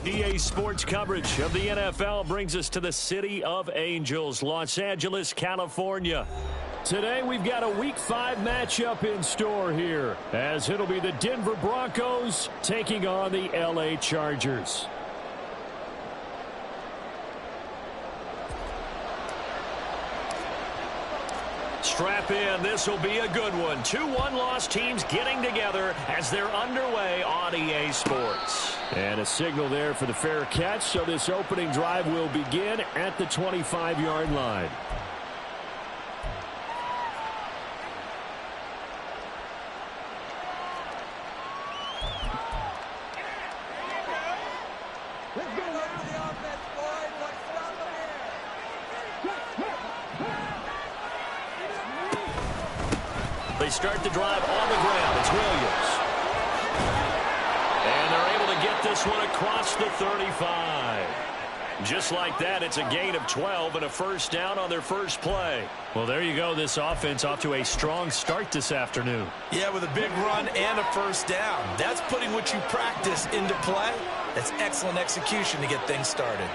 EA Sports coverage of the NFL brings us to the City of Angels, Los Angeles, California. Today we've got a Week 5 matchup in store here, as it'll be the Denver Broncos taking on the LA Chargers. Strap in, this will be a good one. 2 one-loss teams getting together as they're underway on EA Sports. And a signal there for the fair catch, so this opening drive will begin at the 25-yard line. They start the drive on the ground. It's Williams. And they're able to get this one across the 35. Just like that, it's a gain of 12 and a first down on their first play. Well, there you go. This offense off to a strong start this afternoon. Yeah, with a big run and a first down. That's putting what you practice into play. That's excellent execution to get things started.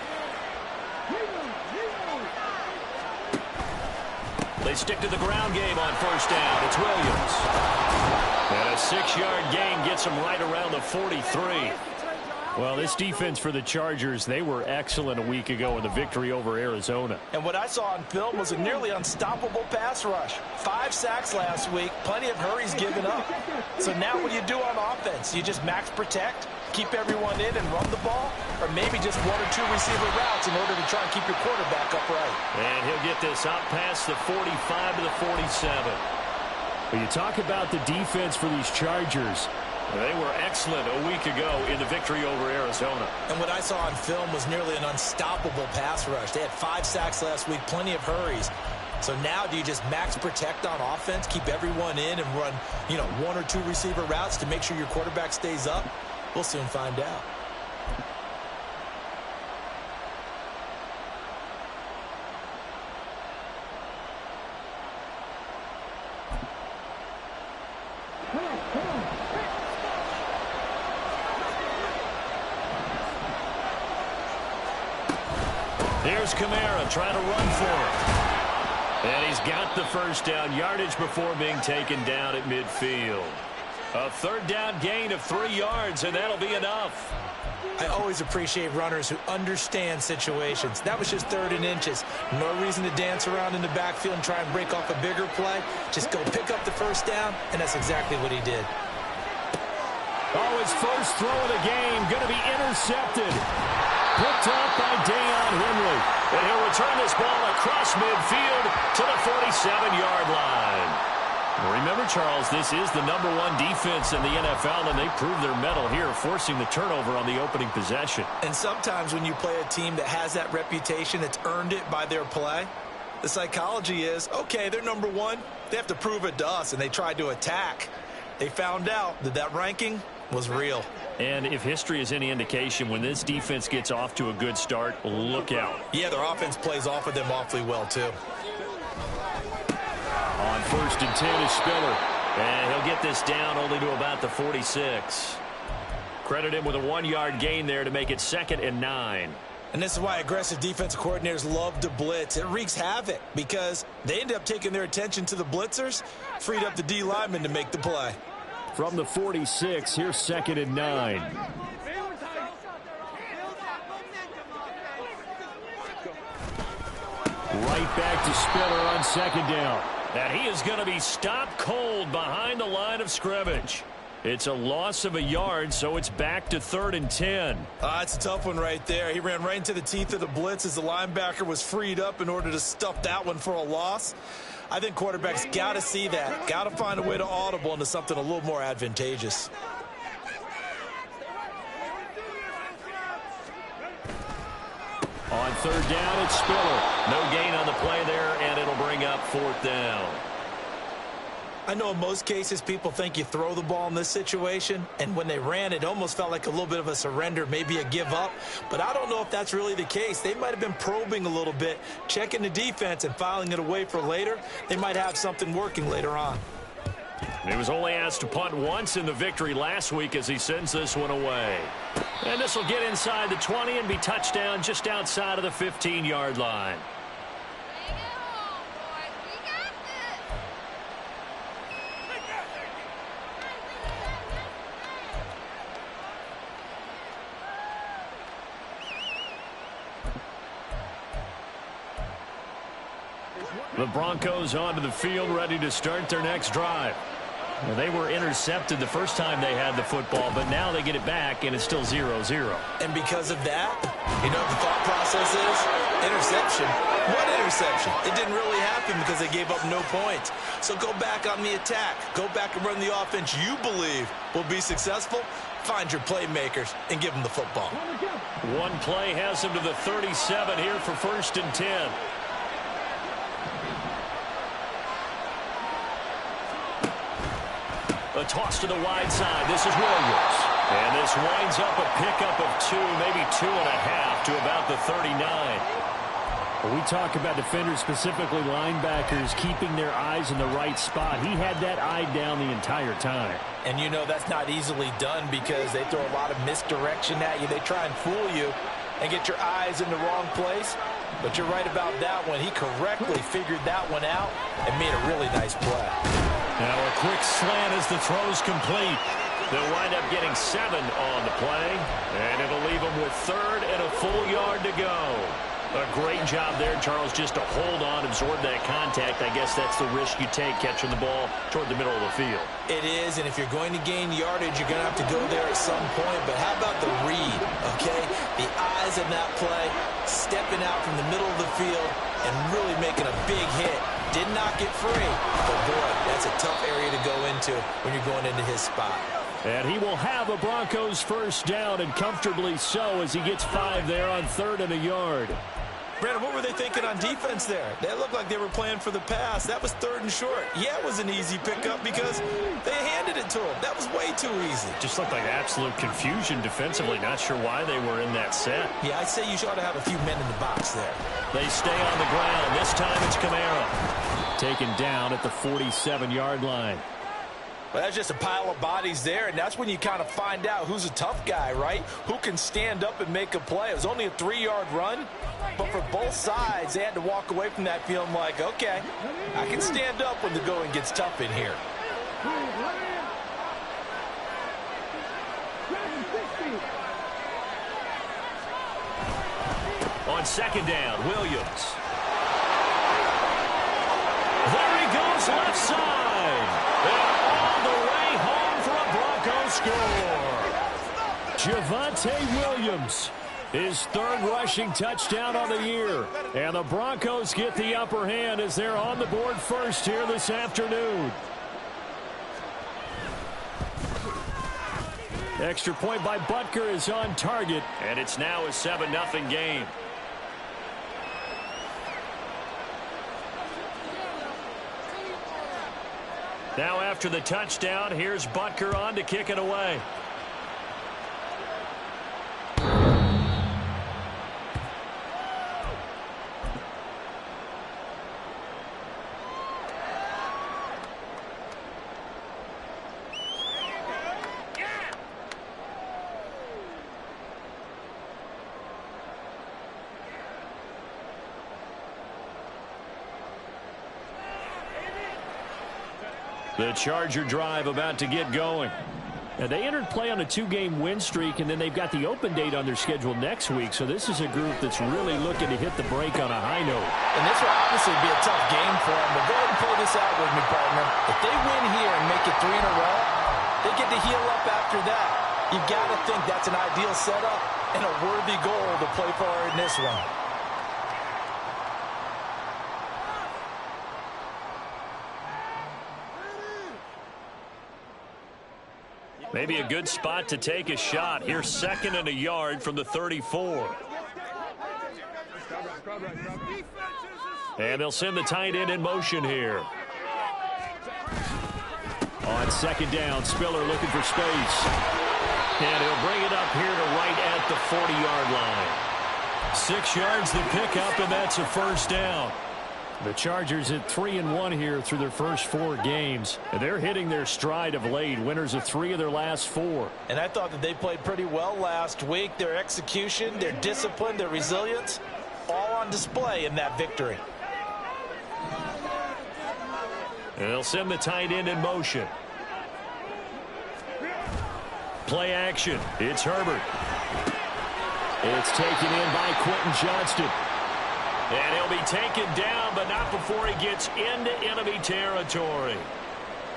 They stick to the ground game on first down. It's Williams. And a 6-yard gain gets them right around the 43. Well, this defense for the Chargers, they were excellent a week ago in the victory over Arizona. And what I saw on film was a nearly unstoppable pass rush. 5 sacks last week, plenty of hurries given up. So now what do you do on offense? You just max protect, keep everyone in and run the ball, or maybe just 1 or 2 receiver routes in order to try and keep your quarterback upright. And he'll get this out past the 45 to the 47. When you talk about the defense for these Chargers, they were excellent a week ago in the victory over Arizona. And what I saw on film was nearly an unstoppable pass rush. They had 5 sacks last week, plenty of hurries. So now do you just max protect on offense, keep everyone in and run, 1 or 2 receiver routes to make sure your quarterback stays up? We'll soon find out. Here's Kamara trying to run for it. And he's got the first down yardage before being taken down at midfield. A 3rd down gain of 3 yards, and that'll be enough. I always appreciate runners who understand situations. That was just 3rd and inches. No reason to dance around in the backfield and try and break off a bigger play. Just go pick up the first down, and that's exactly what he did. Oh, his first throw of the game going to be intercepted. Picked up by Deion Henry. And he'll return this ball across midfield to the 47-yard line. Remember, Charles, this is the #1 defense in the NFL, and they proved their mettle here, forcing the turnover on the opening possession. And sometimes when you play a team that has that reputation, that's earned it by their play, the psychology is, okay, they're #1. They have to prove it to us, and they tried to attack. They found out that that ranking was real. And if history is any indication, when this defense gets off to a good start, look out. Yeah, their offense plays off of them awfully well, too. On 1st and 10 is Spiller. And he'll get this down only to about the 46. Credit him with a 1-yard gain there to make it 2nd and 9. And this is why aggressive defensive coordinators love to blitz. It wreaks havoc because they end up taking their attention to the blitzers, freed up the D lineman to make the play. From the 46, here's 2nd and 9. Right back to Spiller on 2nd down. And he is going to be stopped cold behind the line of scrimmage. It's a loss of a yard, so it's back to 3rd and 10. It's a tough one right there. He ran right into the teeth of the blitz as the linebacker was freed up in order to stuff that one for a loss. I think quarterbacks got to see that. Got to find a way to audible into something a little more advantageous. On 3rd down, it's Spiller. No gain on the play there, and it'll bring up 4th down. I know in most cases people think you throw the ball in this situation, and when they ran, it almost felt like a little bit of a surrender, maybe a give up. But I don't know if that's really the case. They might have been probing a little bit, checking the defense and filing it away for later. They might have something working later on. He was only asked to punt once in the victory last week as he sends this one away. And this will get inside the 20 and be touchdown just outside of the 15-yard line. The Broncos onto the field, ready to start their next drive. Well, they were intercepted the first time they had the football, but now they get it back, and it's still 0-0. And because of that, you know what the thought process is? Interception. What interception? It didn't really happen because they gave up no points. So go back on the attack. Go back and run the offense you believe will be successful. Find your playmakers and give them the football. One play has them to the 37 here for 1st and 10. A toss to the wide side. This is Williams. And this winds up a pickup of 2, maybe 2.5 to about the 39. When we talk about defenders, specifically linebackers, keeping their eyes in the right spot. He had that eye down the entire time. And you know that's not easily done because they throw a lot of misdirection at you. They try and fool you and get your eyes in the wrong place. But you're right about that one. He correctly figured that one out and made a really nice play. Now a quick slant as the throw's complete. They'll wind up getting 7 on the play, and it'll leave them with 3rd and a full yard to go. A great job there, Charles, just to hold on, absorb that contact. I guess that's the risk you take catching the ball toward the middle of the field. It is, and if you're going to gain yardage, you're going to have to go there at some point. But how about the read, okay? The eyes in that play, stepping out from the middle of the field and really making a big hit. Did not get free, but boy, that's a tough area to go into when you're going into his spot. And he will have a Broncos 1st down, and comfortably so, as he gets 5 there on 3rd and a yard. Brandon, what were they thinking on defense there? They looked like they were playing for the pass. That was 3rd and short. Yeah, it was an easy pickup because they handed it to him. That was way too easy. Just looked like absolute confusion defensively. Not sure why they were in that set. Yeah, I'd say you ought to have a few men in the box there. They stay on the ground. This time it's Kamara. Taken down at the 47-yard line. Well, that's just a pile of bodies there, and that's when you kind of find out who's a tough guy, right? Who can stand up and make a play. It was only a 3-yard run, but for both sides, they had to walk away from that feeling like, okay, I can stand up when the going gets tough in here. On 2nd down, Williams. There he goes, left side. And all the way home for a Broncos score. Javonte Williams, his 3rd rushing touchdown on the year. And the Broncos get the upper hand as they're on the board first here this afternoon. Extra point by Butker is on target. And it's now a 7-0 game. Now after the touchdown, here's Butker on to kick it away. The Charger drive about to get going. Now, they entered play on a 2-game win streak, and then they've got the open date on their schedule next week. So this is a group that's really looking to hit the break on a high note. And this will obviously be a tough game for them, but go ahead and pull this out with me, partner. If they win here and make it 3 in a row, they get to heal up after that. You've got to think that's an ideal setup and a worthy goal to play for in this one. Maybe a good spot to take a shot. Here's 2nd and a yard from the 34. And they'll send the tight end in motion here. On 2nd down, Spiller looking for space. And he'll bring it up here to right at the 40-yard line. 6 yards the pickup, and that's a 1st down. The Chargers at 3-1 here through their first 4 games. And they're hitting their stride of late. Winners of 3 of their last 4. And I thought that they played pretty well last week. Their execution, their discipline, their resilience, all on display in that victory. And they'll send the tight end in motion. Play action. It's Herbert. It's taken in by Quentin Johnston. And he'll be taken down, but not before he gets into enemy territory.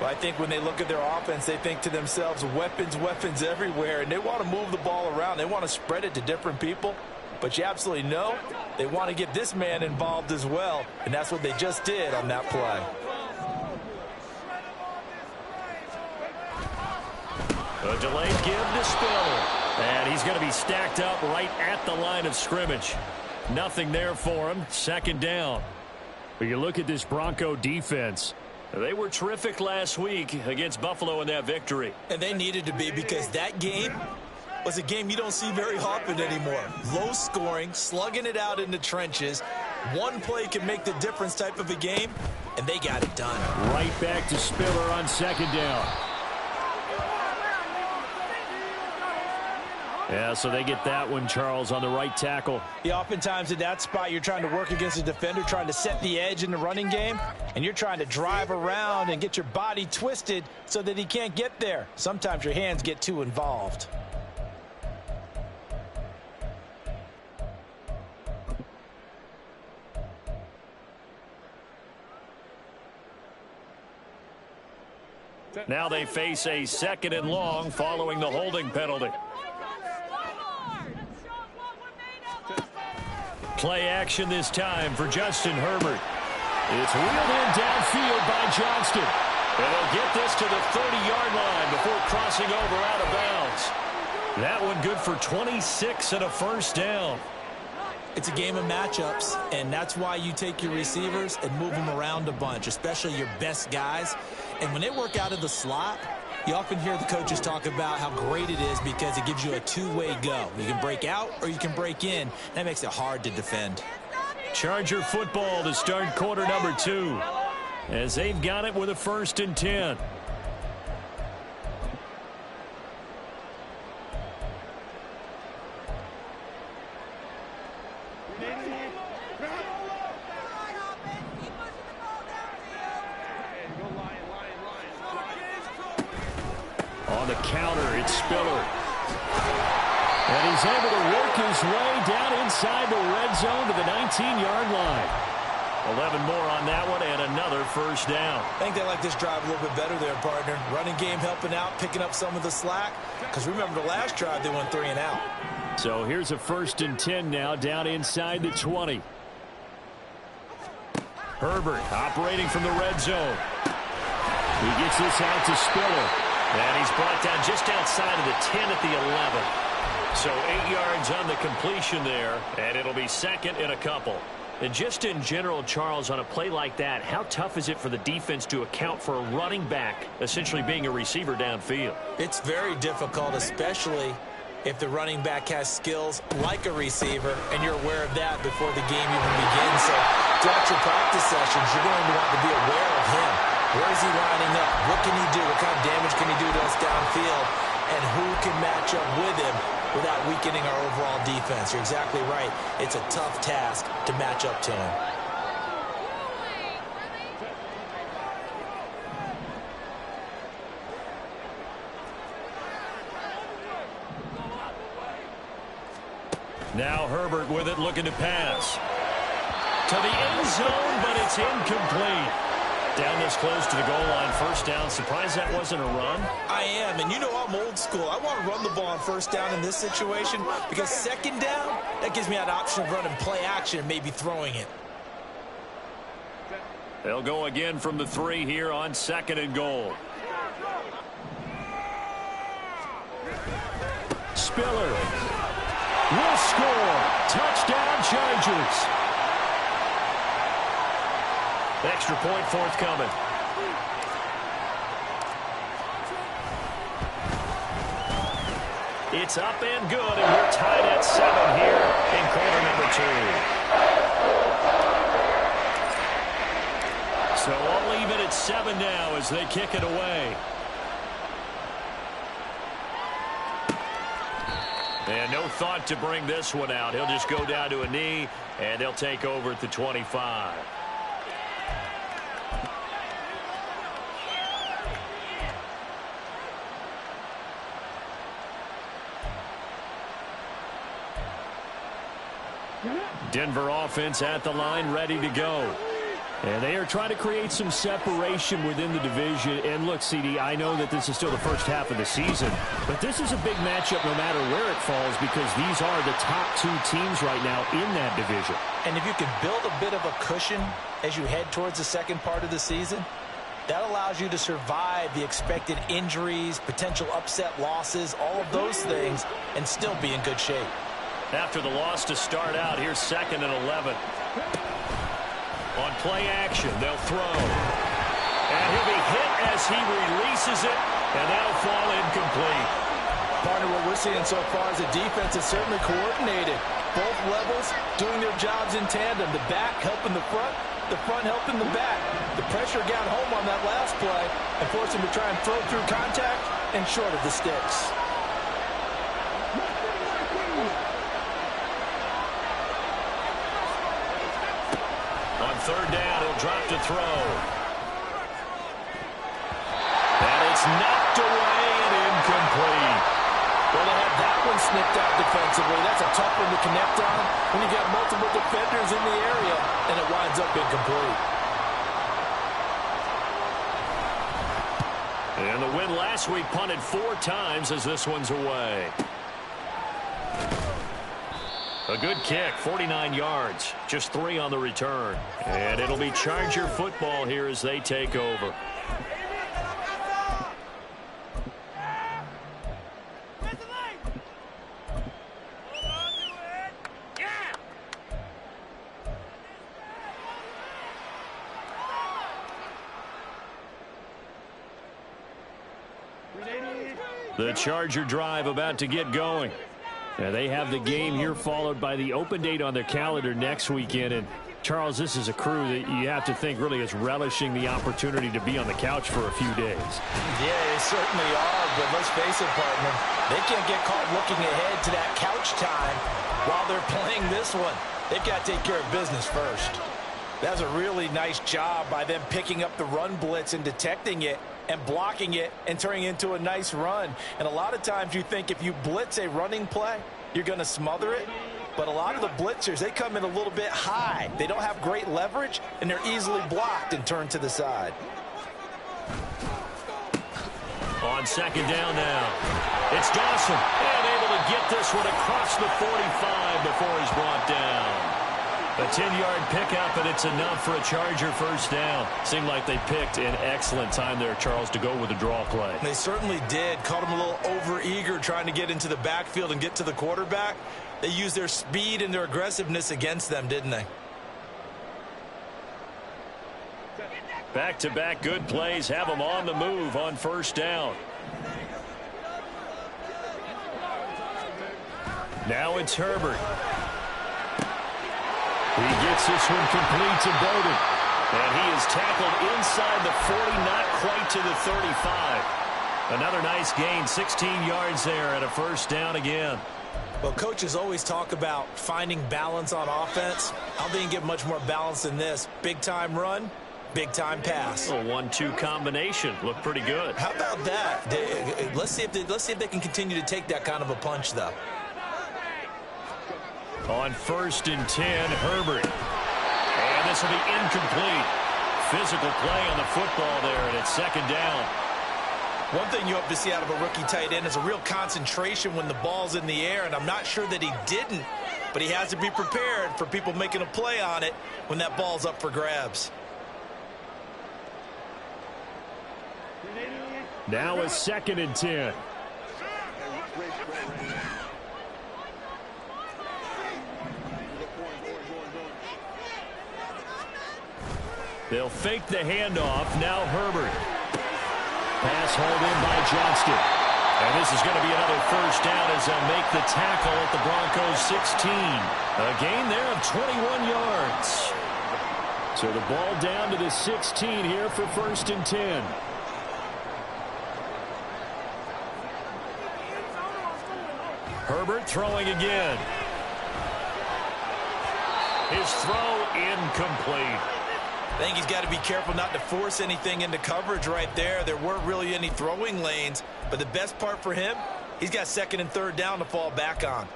Well, I think when they look at their offense, they think to themselves, weapons, weapons everywhere. And they want to move the ball around. They want to spread it to different people. But you absolutely know they want to get this man involved as well. And that's what they just did on that play. A delayed give to Spiller. And he's going to be stacked up right at the line of scrimmage. Nothing there for him. Second down. But you look at this Bronco defense. They were terrific last week against Buffalo in that victory. And they needed to be, because that game was a game you don't see very often anymore. Low scoring, slugging it out in the trenches. One play can make the difference type of a game, and they got it done. Right back to Spiller on second down. Yeah, so they get that one, Charles, on the right tackle. Yeah, oftentimes in that spot, you're trying to work against a defender, trying to set the edge in the running game, and you're trying to drive around and get your body twisted so that he can't get there. Sometimes your hands get too involved. Now they face a 2nd and long following the holding penalty. Play action this time for Justin Herbert. It's wheeled in downfield by Johnston. And they'll get this to the 30-yard line before crossing over out of bounds. That one good for 26 and a first down. It's a game of matchups, and that's why you take your receivers and move them around a bunch, especially your best guys. And when they work out of the slot, you often hear the coaches talk about how great it is because it gives you a two-way go. You can break out or you can break in. That makes it hard to defend. Charger football to start quarter number 2 as they've got it with a 1st and 10. On the counter, it's Spiller. And he's able to work his way down inside the red zone to the 19-yard line. 11 more on that one and another first down. I think they like this drive a little bit better there, partner. Running game helping out, picking up some of the slack. Because remember the last drive, they went 3 and out. So here's a 1st and 10 now down inside the 20. Herbert operating from the red zone. He gets this out to Spiller. And he's brought down just outside of the 10 at the 11. So 8 yards on the completion there, and it'll be 2nd and a couple. And just in general, Charles, on a play like that, how tough is it for the defense to account for a running back essentially being a receiver downfield? It's very difficult, especially if the running back has skills like a receiver, and you're aware of that before the game even begins. So throughout your practice sessions, you're going to want to be aware of him. Where is he lining up? What can he do? What kind of damage can he do to us downfield? And who can match up with him without weakening our overall defense? You're exactly right. It's a tough task to match up to him. Now Herbert with it, looking to pass. To the end zone, but it's incomplete. Down this close to the goal line, first down. Surprised that wasn't a run? I am, and you know I'm old school. I want to run the ball on first down in this situation because second down, that gives me an option of running play action and maybe throwing it. They'll go again from the 3 here on 2nd and goal. Spiller will score. Touchdown, Chargers. Extra point forthcoming. It's up and good, and we're tied at 7 here in quarter number 2. So I'll leave it at 7 now as they kick it away. And no thought to bring this one out. He'll just go down to a knee, and they'll take over at the 25. Denver offense at the line, ready to go. And they are trying to create some separation within the division. And look, CD, I know that this is still the first half of the season, but this is a big matchup no matter where it falls because these are the top 2 teams right now in that division. And if you can build a bit of a cushion as you head towards the second part of the season, that allows you to survive the expected injuries, potential upset losses, all of those things, and still be in good shape. After the loss to start out, here's 2nd and 11. On play action, they'll throw. And he'll be hit as he releases it, and that'll fall incomplete. Partner, what we're seeing so far is the defense is certainly coordinated. Both levels doing their jobs in tandem. The back helping the front helping the back. The pressure got home on that last play and forced him to try and throw through contact and short of the sticks. On 3rd down, he'll drop to throw. And it's knocked away and incomplete. Well, they had that one snipped out defensively. That's a tough one to connect on when you got multiple defenders in the area, and it winds up incomplete. And the win last week punted 4 times as this one's away. A good kick, 49 yards, just 3 on the return. And it'll be Charger football here as they take over. The Charger drive about to get going. And they have the game here followed by the open date on their calendar next weekend. And, Charles, this is a crew that you have to think really is relishing the opportunity to be on the couch for a few days. Yeah, they certainly are, but let's face it, partner. They can't get caught looking ahead to that couch time while they're playing this one. They've got to take care of business first. That was a really nice job by them picking up the run blitz and detecting it and blocking it and turning it into a nice run. And a lot of times you think if you blitz a running play, you're going to smother it. But a lot of the blitzers, they come in a little bit high. They don't have great leverage, and they're easily blocked and turned to the side. On 2nd down now, it's Dawson. And able to get this one across the 45 before he's brought down. A 10-yard pickup, and it's enough for a Charger first down. Seemed like they picked an excellent time there, Charles, to go with the draw play. They certainly did. Caught him a little over-eager trying to get into the backfield and get to the quarterback. They used their speed and their aggressiveness against them, didn't they? Back-to-back good plays have them on the move on first down. Now it's Herbert. He gets this one complete to Bowden. And he is tackled inside the 40, not quite to the 35. Another nice gain, 16 yards there, and a first down again. Well, coaches always talk about finding balance on offense. I don't think you get much more balance than this. Big-time run, big-time pass. A 1-2 combination. Looked pretty good. How about that? Let's see if they can continue to take that kind of a punch, though. On 1st and 10, Herbert. And this will be incomplete. Physical play on the football there, and it's 2nd down. One thing you hope to see out of a rookie tight end is a real concentration when the ball's in the air, and I'm not sure that he didn't, but he has to be prepared for people making a play on it when that ball's up for grabs. Now a 2nd and 10. They'll fake the handoff. Now Herbert. Pass hauled in by Johnston. And this is going to be another first down as they'll make the tackle at the Broncos 16. A gain there of 21 yards. So the ball down to the 16 here for 1st and 10. Herbert throwing again. His throw incomplete. I think he's got to be careful not to force anything into coverage right there. There weren't really any throwing lanes, but the best part for him, he's got 2nd and 3rd down to fall back on.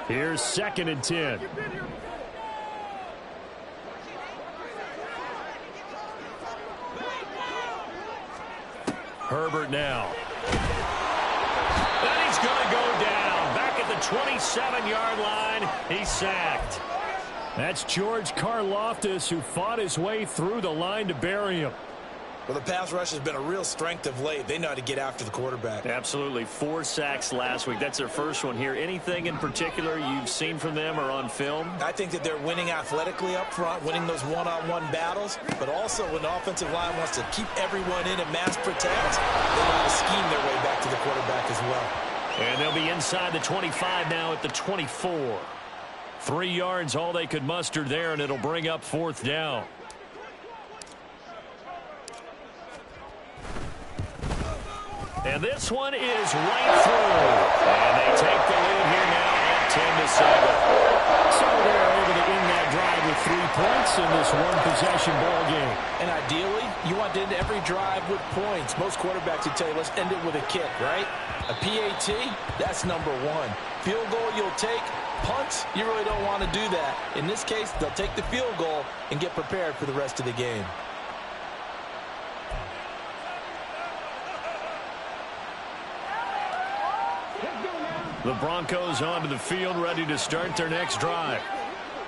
Here's 2nd and 10. Herbert now. And he's going to go down. Back at the 27-yard line. He's sacked. That's George Karlaftis, who fought his way through the line to bury him. Well, the pass rush has been a real strength of late. They know how to get after the quarterback. Absolutely. 4 sacks last week. That's their first one here. Anything in particular you've seen from them or on film? I think that they're winning athletically up front, winning those one-on-one battles, but also when the offensive line wants to keep everyone in and mass protect, they know how to scheme their way back to the quarterback as well. And they'll be inside the 25 now at the 24. 3 yards all they could muster there, and it'll bring up 4th down. And this one is right through. And they take the lead here now at 10-7. So they're able to end that drive with 3 points in this one-possession ball game. And ideally, you want to end every drive with points. Most quarterbacks would tell you, let's end it with a kick, right? A PAT, that's number 1. Field goal you'll take. Punts, you really don't want to do that. In this case, they'll take the field goal and get prepared for the rest of the game. The Broncos onto the field, ready to start their next drive.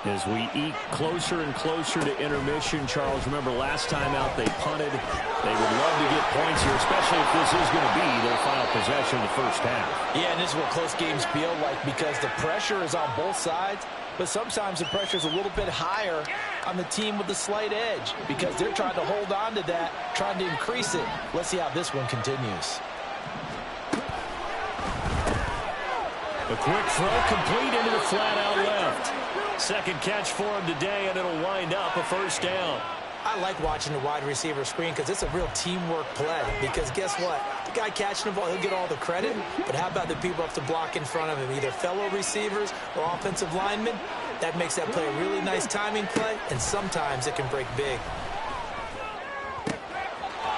As we eke closer and closer to intermission, Charles, remember last time out they punted. They would love to get points here, especially if this is going to be their final possession of the first half. Yeah, and this is what close games feel like because the pressure is on both sides, but sometimes the pressure is a little bit higher on the team with the slight edge because they're trying to hold on to that, trying to increase it. Let's see how this one continues. A quick throw complete into the flat out left. Second catch for him today, and it'll wind up a 1st down. I like watching the wide receiver screen because it's a real teamwork play. Because guess what? The guy catching the ball, he'll get all the credit. But how about the people up to block in front of him, either fellow receivers or offensive linemen? That makes that play a really nice timing play, and sometimes it can break big.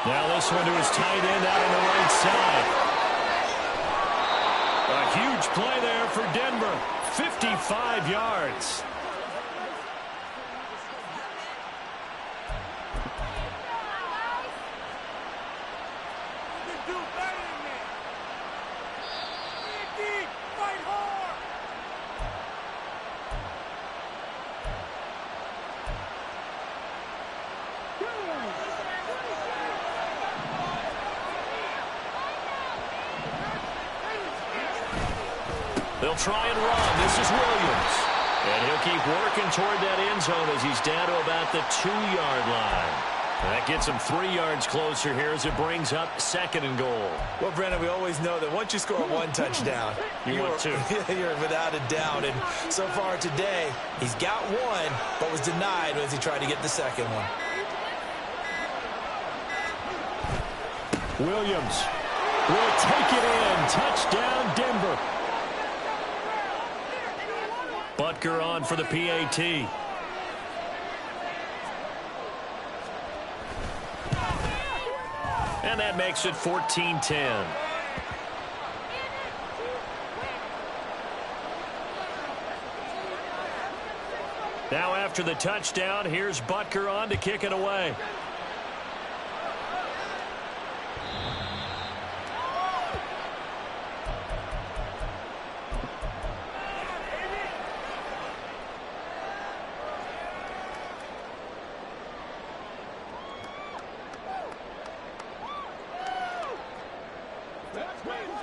Now this one to his tight end out on the right side. A huge play there for Denver. 55 yards. They'll try and run. This is Williams. And he'll keep working toward that end zone as he's down to about the 2-yard line. And that gets him 3 yards closer here as it brings up 2nd and goal. Well, Brennan, we always know that once you score 1 touchdown, you want 2. You're without a doubt. And so far today, he's got 1, but was denied as he tried to get the 2nd one. Williams will take it in. Touchdown, Denver. Butker on for the PAT. And that makes it 14-10. Now after the touchdown, here's Butker on to kick it away.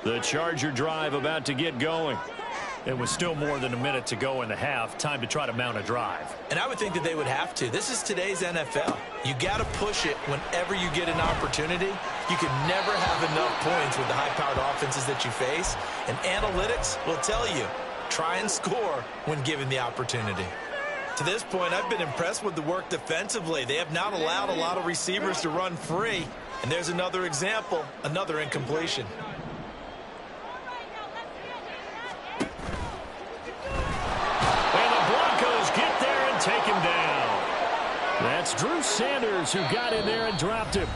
The Charger drive about to get going. It was still more than a minute to go in the half. Time to try to mount a drive. And I would think that they would have to. This is today's NFL. You got to push it whenever you get an opportunity. You can never have enough points with the high-powered offenses that you face. And analytics will tell you, try and score when given the opportunity. To this point, I've been impressed with the work defensively. They have not allowed a lot of receivers to run free. And there's another example, another incompletion. And the Broncos get there and take him down. That's Drew Sanders who got in there and dropped him.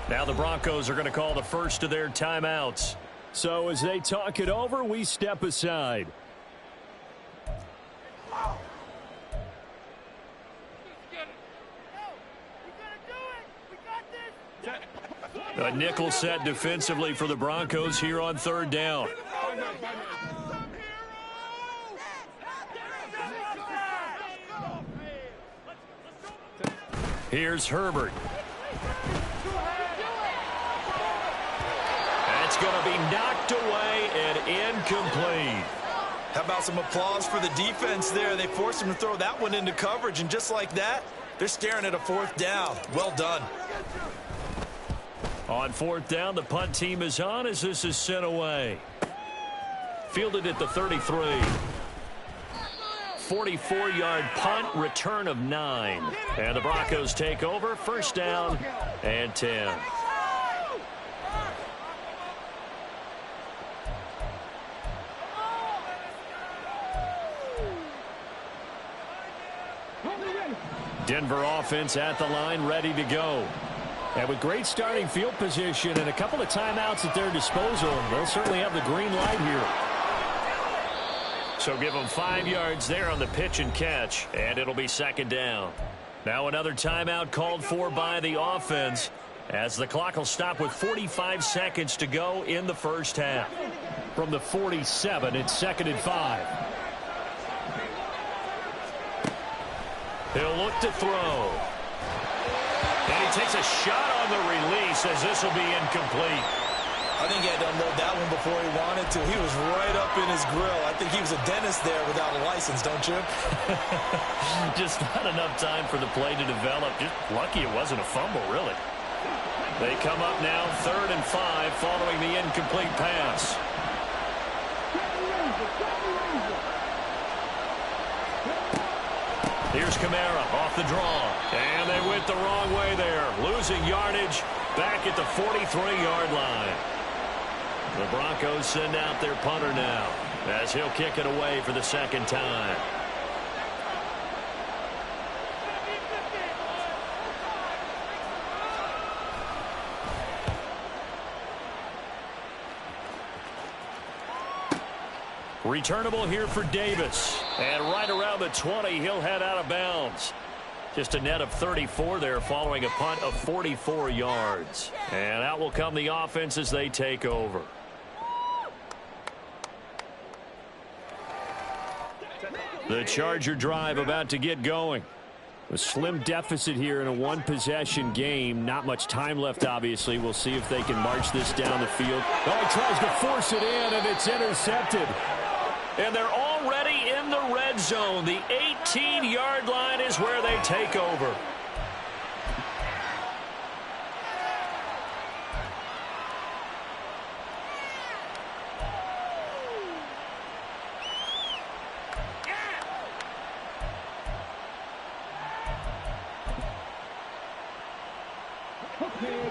Now the Broncos are going to call the first of their timeouts. So as they talk it over, we step aside. A nickel set defensively for the Broncos here on third down. Here's Herbert. That's going to be knocked away and incomplete. How about some applause for the defense there? They forced him to throw that one into coverage, and just like that, they're staring at a fourth down. Well done. On fourth down, the punt team is on as this is sent away. Fielded at the 33. 44-yard punt, return of 9. And the Broncos take over, first down and 10. Denver offense at the line, ready to go. And with great starting field position and a couple of timeouts at their disposal, they'll certainly have the green light here. So give them 5 yards there on the pitch and catch, and it'll be second down. Now another timeout called for by the offense as the clock will stop with 45 seconds to go in the first half. From the 47, it's second and 5. He'll look to throw. And he takes a shot on the release as this will be incomplete. I think he had to unload that one before he wanted to. He was right up in his grill. I think he was a dentist there without a license, don't you? Just not enough time for the play to develop. Just lucky it wasn't a fumble, really. They come up now, third and 5, following the incomplete pass. Here's Kamara off the draw. And they went the wrong way there. Losing yardage back at the 43-yard line. The Broncos send out their punter now as he'll kick it away for the second time. Returnable here for Davis. And right around the 20, he'll head out of bounds. Just a net of 34 there following a punt of 44 yards. And out will come the offense as they take over. The Charger drive about to get going. A slim deficit here in a one-possession game. Not much time left, obviously. We'll see if they can march this down the field. Oh, he tries to force it in, and it's intercepted. And they're already in the red zone. The 18-yard line is where they take over.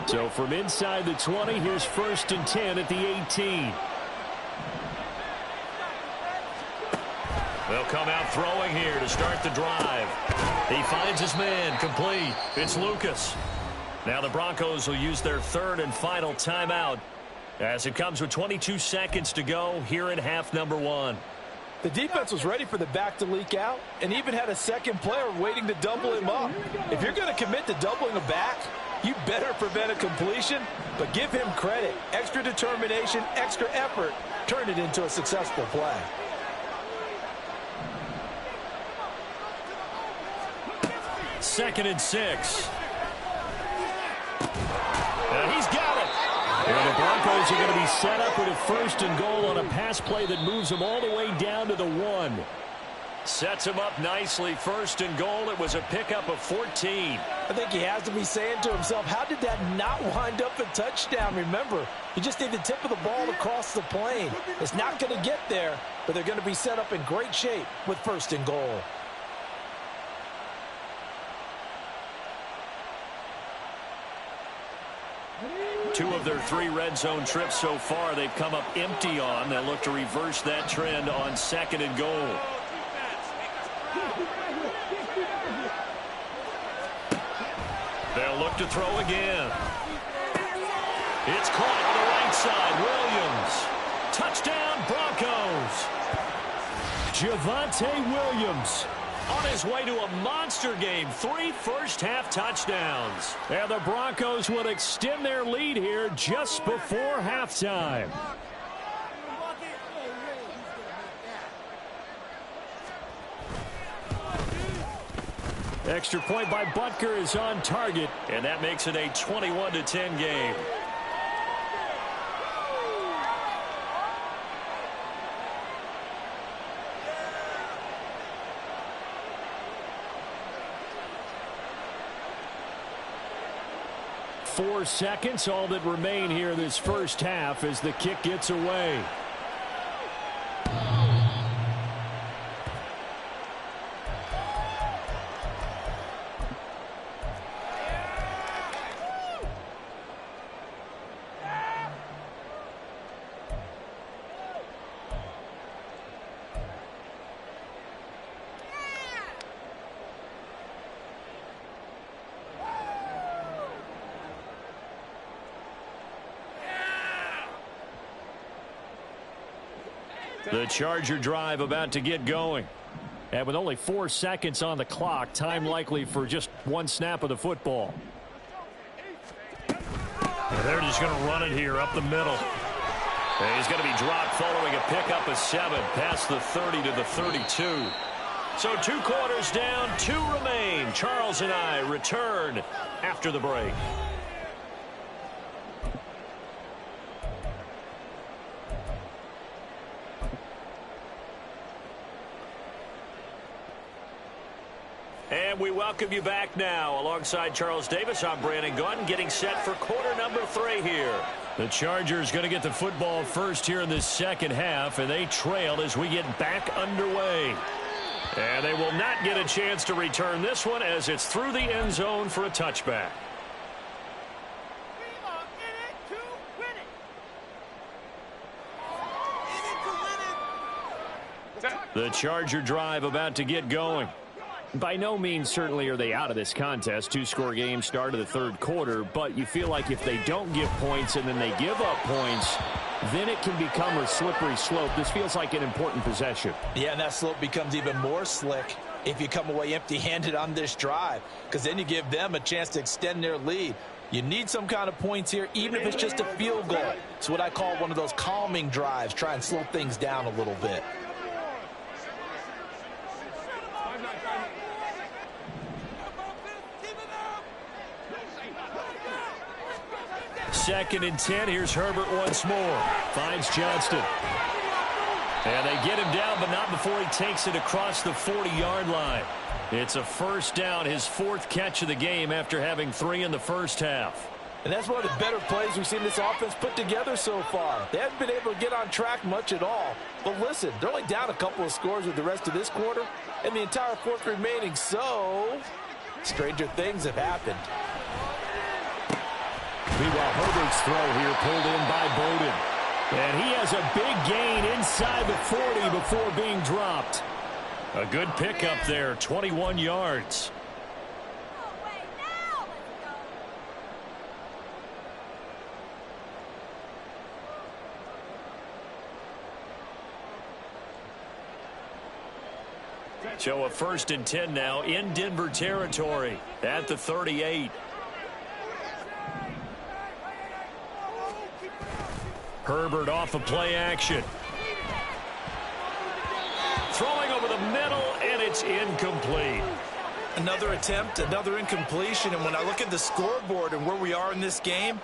So from inside the 20, here's first and 10 at the 18. They'll come out throwing here to start the drive. He finds his man, complete. It's Lucas. Now the Broncos will use their third and final timeout as it comes with 22 seconds to go here in half number 1. The defense was ready for the back to leak out and even had a second player waiting to double him up. If you're going to commit to doubling a back, you better prevent a completion, but give him credit. Extra determination, extra effort, turn it into a successful play. Second and 6. And he's got it. And the Broncos are going to be set up with a first and goal on a pass play that moves them all the way down to the 1. Sets him up nicely. First and goal. It was a pickup of 14. I think he has to be saying to himself, how did that not wind up a touchdown? Remember, you just need the tip of the ball across the plane. It's not going to get there, but they're going to be set up in great shape with first and goal. Two of their 3 red zone trips so far they've come up empty on. They'll look to reverse that trend on second and goal. They'll look to throw again. It's caught on the right side. Williams. Touchdown, Broncos. Javonte Williams On his way to a monster game. 3 first-half touchdowns. and the Broncos will extend their lead here just before halftime. Extra point by Butker is on target, And that makes it a 21-10 game. .4 seconds, all that remain here this first half as the kick gets away. The Charger drive about to get going. And with only 4 seconds on the clock, time likely for just 1 snap of the football. And they're just going to run it here up the middle. And he's going to be dropped following a pickup of 7 past the 30 to the 32. So 2 quarters down, 2 remain. Charles and I return after the break. And we welcome you back now. Alongside Charles Davis, I'm Brandon Gunn, getting set for quarter number 3 here. The Chargers going to get the football first here in this second half, and they trail as we get back underway. And they will not get a chance to return this one as it's through the end zone for a touchback. The Charger drive about to get going. By no means certainly are they out of this contest. 2-score game start of the third quarter, but you feel like if they don't give points and then they give up points, then it can become a slippery slope. This feels like an important possession. Yeah, and that slope becomes even more slick if you come away empty-handed on this drive, because then you give them a chance to extend their lead. You need some kind of points here, even if it's just a field goal. It's what I call one of those calming drives. Try and slow things down a little bit. Second and 10. Here's Herbert once more. Finds Johnston. And they get him down, but not before he takes it across the 40-yard line. It's a first down, his 4th catch of the game after having 3 in the first half. And that's one of the better plays we've seen this offense put together so far. They haven't been able to get on track much at all. But listen, they're only down a couple of scores with the rest of this quarter and the entire 4th remaining. So, stranger things have happened. Meanwhile, Herbert's throw here pulled in by Bowden. And he has a big gain inside the 40 before being dropped. A good pickup there, 21 yards. So a 1st and 10 now in Denver territory at the 38. Herbert off of play action. Throwing over the middle, and it's incomplete. Another attempt, another incompletion, and when I look at the scoreboard and where we are in this game,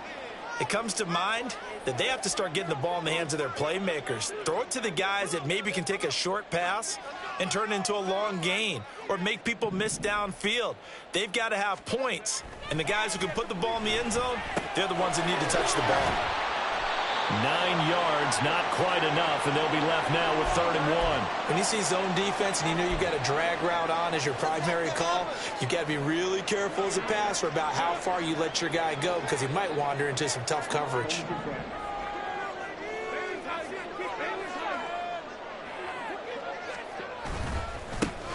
It comes to mind that they have to start getting the ball in the hands of their playmakers. Throw it to the guys that maybe can take a short pass and turn it into a long gain or make people miss downfield. They've got to have points. And the guys who can put the ball in the end zone, they're the ones that need to touch the ball. 9 yards, not quite enough, and they'll be left now with 3rd and 1. When you see zone defense and you know you've got a drag route on as your primary call, you've got to be really careful as a passer about how far you let your guy go because he might wander into some tough coverage.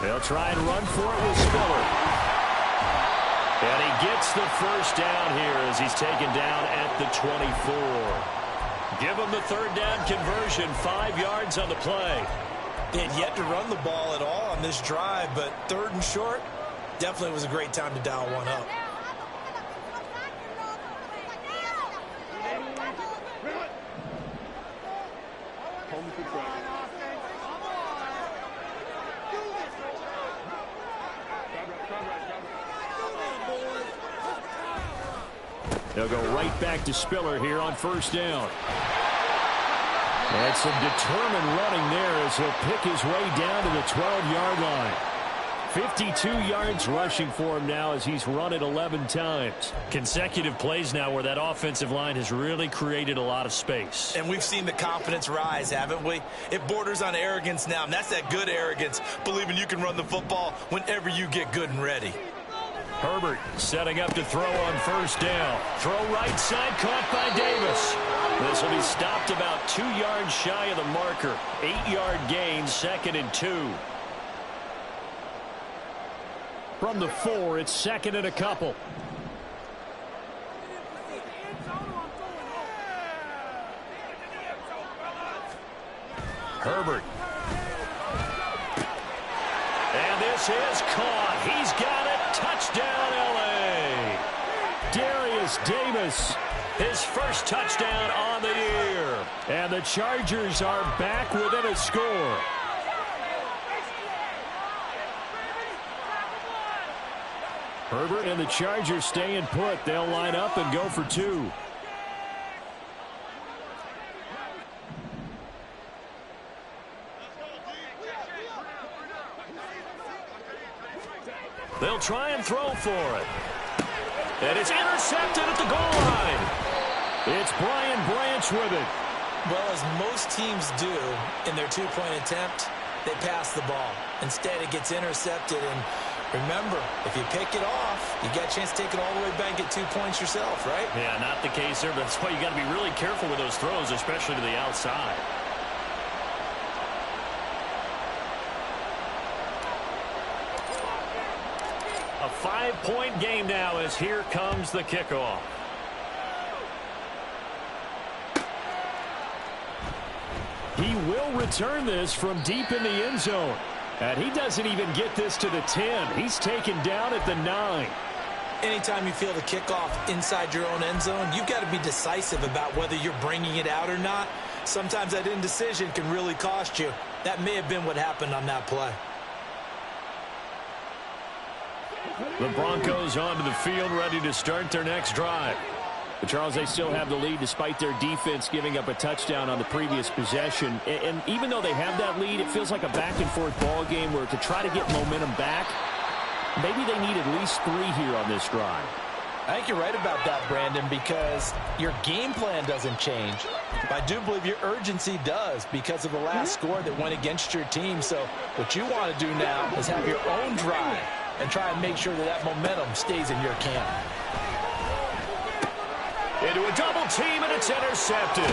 They'll try and run for it with Spiller. And he gets the first down here as he's taken down at the 24. Give him the 3rd down conversion, 5 yards on the play. They had yet to run the ball at all on this drive, but 3rd and short definitely was a great time to dial one up. They'll go right back to Spiller here on 1st down. And some determined running there as he'll pick his way down to the 12-yard line. 52 yards rushing for him now as he's run it 11 times. Consecutive plays now where that offensive line has really created a lot of space. And we've seen the confidence rise, haven't we? It borders on arrogance now, and that's that good arrogance, believing you can run the football whenever you get good and ready. Herbert setting up to throw on 1st down. Throw right side, caught by Davis. This will be stopped about 2 yards shy of the marker. 8-yard gain, 2nd and 2. From the 4, it's 2nd and a couple. Herbert. And this is caught. He's got it. Touchdown, L.A. Darius Davis, his first touchdown on the year. And the Chargers are back within a score. Herbert and the Chargers staying put. They'll line up and go for 2. They'll try and throw for it. And it's intercepted at the goal line. It's Brian Branch with it. Well, as most teams do in their 2-point attempt, they pass the ball. Instead, it gets intercepted. And remember, if you pick it off, you got a chance to take it all the way back and get 2 points yourself, right? Yeah, not the case there, but that's why you got to be really careful with those throws, especially to the outside. A 5-point game now as here comes the kickoff. He will return this from deep in the end zone. And he doesn't even get this to the 10. He's taken down at the 9. Anytime you feel the kickoff inside your own end zone, you've got to be decisive about whether you're bringing it out or not. Sometimes that indecision can really cost you. That may have been what happened on that play. The Broncos onto the field, ready to start their next drive. But Charles, they still have the lead despite their defense giving up a touchdown on the previous possession. And even though they have that lead, it feels like a back-and-forth ball game where to try to get momentum back, maybe they need at least 3 here on this drive. I think you're right about that, Brandon, because your game plan doesn't change. I do believe your urgency does because of the last score that went against your team. So what you want to do now is have your own drive and try and make sure that momentum stays in your camp. Into a double team, and it's intercepted.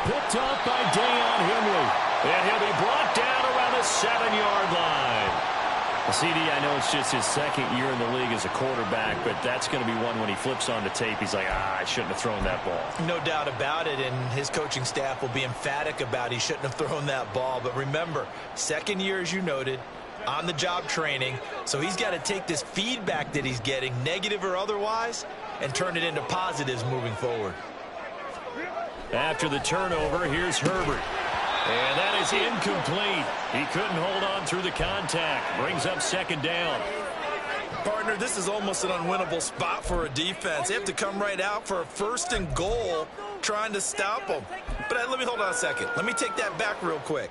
Picked off by Deion Henry. And he'll be brought down around the 7-yard line. CD, I know it's just his 2nd year in the league as a quarterback, but that's going to be one when he flips on the tape. He's like, I shouldn't have thrown that ball. No doubt about it, and his coaching staff will be emphatic about he shouldn't have thrown that ball. But remember, 2nd year, as you noted, on-the-job training, so he's got to take this feedback that he's getting, negative or otherwise, and turn it into positives moving forward. After the turnover, here's Herbert. And that is incomplete. He couldn't hold on through the contact. Brings up 2nd down. Partner, this is almost an unwinnable spot for a defense. They have to come right out for a 1st and goal trying to stop them. But let me hold on a second. Let me take that back real quick.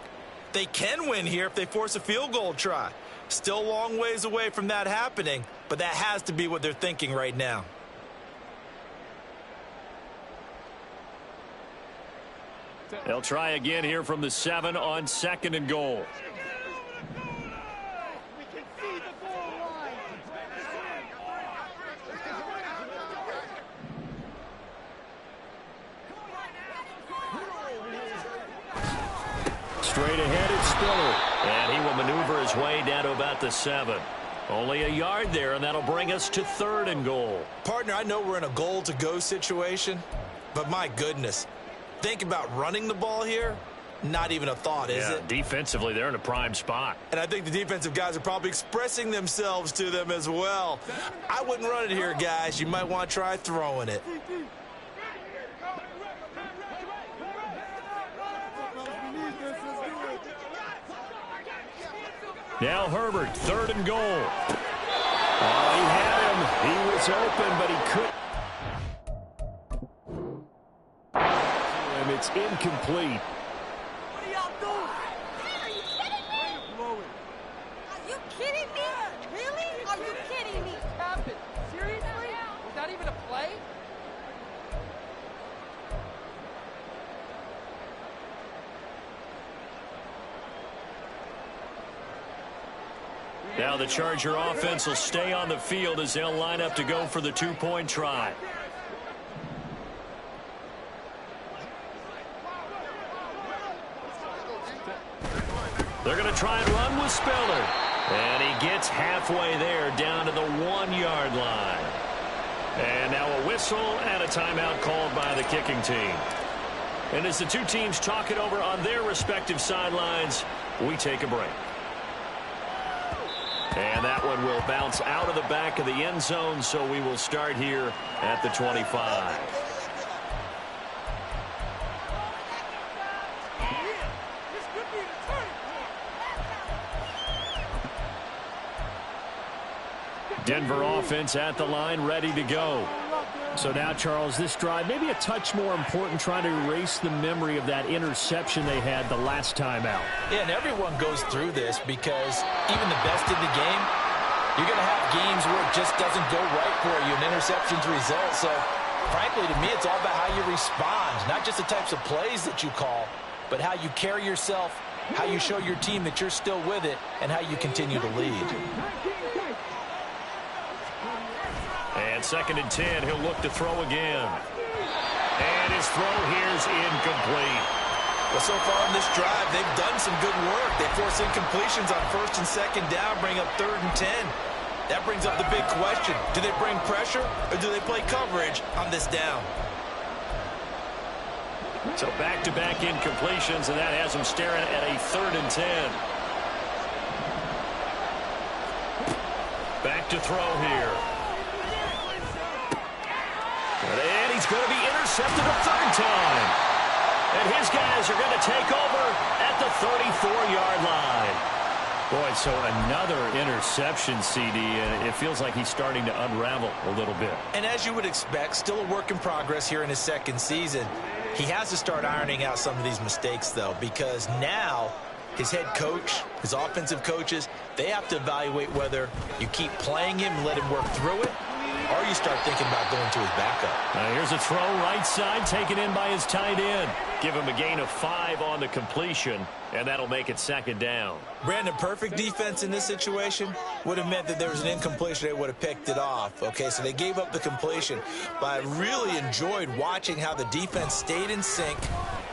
They can win here if they force a field goal try. Still a long ways away from that happening, but that has to be what they're thinking right now. They'll try again here from the 7 on 2nd and goal. Straight ahead, it's Spiller. And he will maneuver his way down to about the 7. Only a yard there, and that'll bring us to 3rd and goal. Partner, I know we're in a goal-to-go situation, but my goodness, think about running the ball here. Not even a thought, is it? Defensively, they're in a prime spot. And I think the defensive guys are probably expressing themselves to them as well. I wouldn't run it here, guys. You might want to try throwing it. Now Herbert, 3rd and goal. Oh, he had him. He was open, but he couldn't. And it's incomplete. What are y'all doing? Are you kidding me? Are you kidding me? Really? Are you kidding me? What happened? Seriously? Was that even a play? Now the Charger offense will stay on the field as they'll line up to go for the 2-point try. They're going to try and run with Spiller. And he gets halfway there down to the 1-yard line. And now a whistle and a timeout called by the kicking team. And as the two teams talk it over on their respective sidelines, we take a break. And that one will bounce out of the back of the end zone, so we will start here at the 25. Denver offense at the line, ready to go. So now, Charles, this drive maybe a touch more important, trying to erase the memory of that interception they had the last time out. Yeah, and everyone goes through this because even the best in the game, you're going to have games where it just doesn't go right for you, and interceptions result. So, frankly, to me, it's all about how you respond, not just the types of plays that you call, but how you carry yourself, how you show your team that you're still with it, and how you continue to lead. And 2nd and 10, he'll look to throw again. And his throw here's incomplete. Well, so far in this drive, they've done some good work. They force incompletions on 1st and 2nd down, bring up 3rd and 10. That brings up the big question. Do they bring pressure or do they play coverage on this down? So back-to-back incompletions, and that has them staring at a 3rd and 10. Back to throw here. And he's going to be intercepted a 3rd time. And his guys are going to take over at the 34-yard line. Boy, so another interception, CD, and it feels like he's starting to unravel a little bit. And as you would expect, still a work in progress here in his 2nd season. He has to start ironing out some of these mistakes, though, because now his head coach, his offensive coaches, they have to evaluate whether you keep playing him and let him work through it, or you start thinking about going to his backup. Here's a throw right side, taken in by his tight end. Give him a gain of 5 on the completion, and that'll make it 2nd down. Brandon, perfect defense in this situation would have meant that there was an incompletion. They would have picked it off. Okay, so they gave up the completion. But I really enjoyed watching how the defense stayed in sync,